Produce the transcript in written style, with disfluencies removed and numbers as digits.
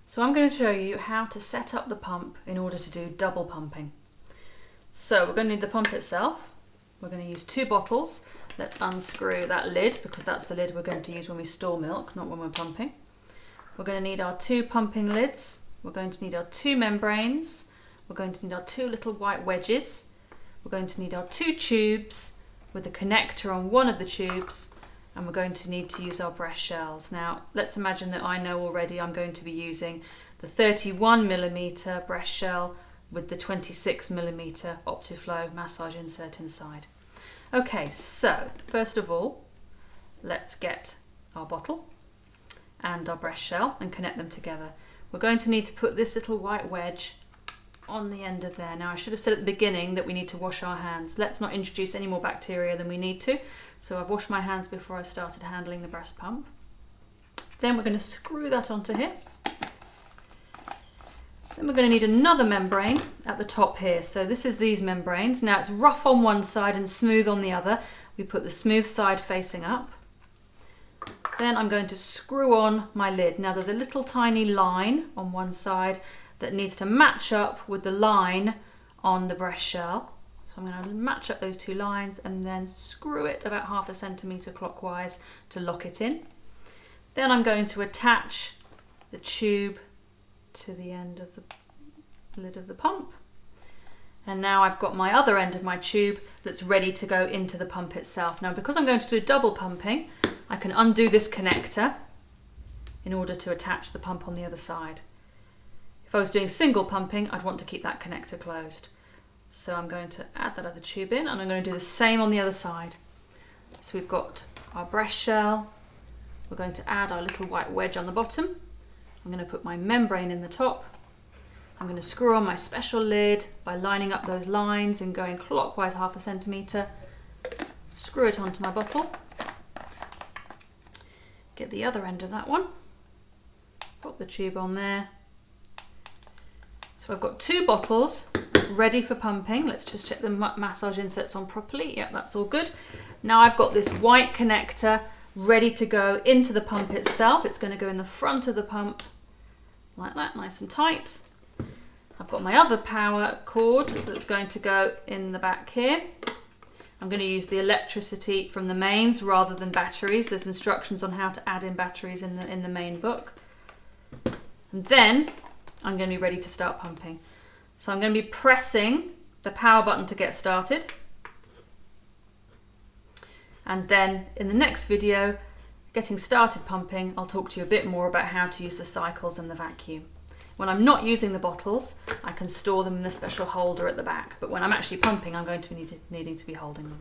So I'm going to show you how to set up the pump in order to do double pumping. So we're going to need the pump itself. We're going to use 2 bottles. Let's unscrew that lid because that's the lid we're going to use when we store milk, not when we're pumping. We're going to need our 2 pumping lids. We're going to need our 2 membranes. We're going to need our 2 little white wedges. We're going to need our 2 tubes with a connector on one of the tubes, and we're going to need to use our breast shells. Now let's imagine that I know already I'm going to be using the 31mm breast shell with the 26mm optive flow massage insert inside. Okay, so first of all, let's get our bottle and our breast shell and connect them together. We're going to need to put this little white wedge on the end of there. Now I should have said at the beginning that we need to wash our hands. Let's not introduce any more bacteria than we need to. So I've washed my hands before I started handling the breast pump. Then we're going to screw that onto here. Then we're going to need another membrane at the top here. So this is these membranes. Now it's rough on one side and smooth on the other. We put the smooth side facing up. Then I'm going to screw on my lid. Now there's a little tiny line on one side that needs to match up with the line on the breast shell. So I'm going to match up those 2 lines and then screw it about 1/2 centimetre clockwise to lock it in. Then I'm going to attach the tube to the end of the lid of the pump. And now I've got my other end of my tube that's ready to go into the pump itself. Now because I'm going to do double pumping, I can undo this connector in order to attach the pump on the other side. If I was doing single pumping, I'd want to keep that connector closed. So I'm going to add that other tube in, and I'm going to do the same on the other side. So we've got our breast shell. We're going to add our little white wedge on the bottom. I'm going to put my membrane in the top. I'm going to screw on my special lid by lining up those lines and going clockwise 1/2 centimetre. Screw it onto my bottle. Get the other end of that one. Pop the tube on there. So I've got 2 bottles ready for pumping. Let's just check the massage inserts on properly. Yeah, that's all good. Now I've got this white connector ready to go into the pump itself. It's going to go in the front of the pump like that, nice and tight. I've got my other power cord that's going to go in the back here. I'm going to use the electricity from the mains rather than batteries. There's instructions on how to add in batteries in the main book. And then I'm going to be ready to start pumping. So I'm going to be pressing the power button to get started. And then in the next video, getting started pumping, I'll talk to you a bit more about how to use the cycles and the vacuum. When I'm not using the bottles, I can store them in the special holder at the back. But when I'm actually pumping, I'm going to be needing to be holding them.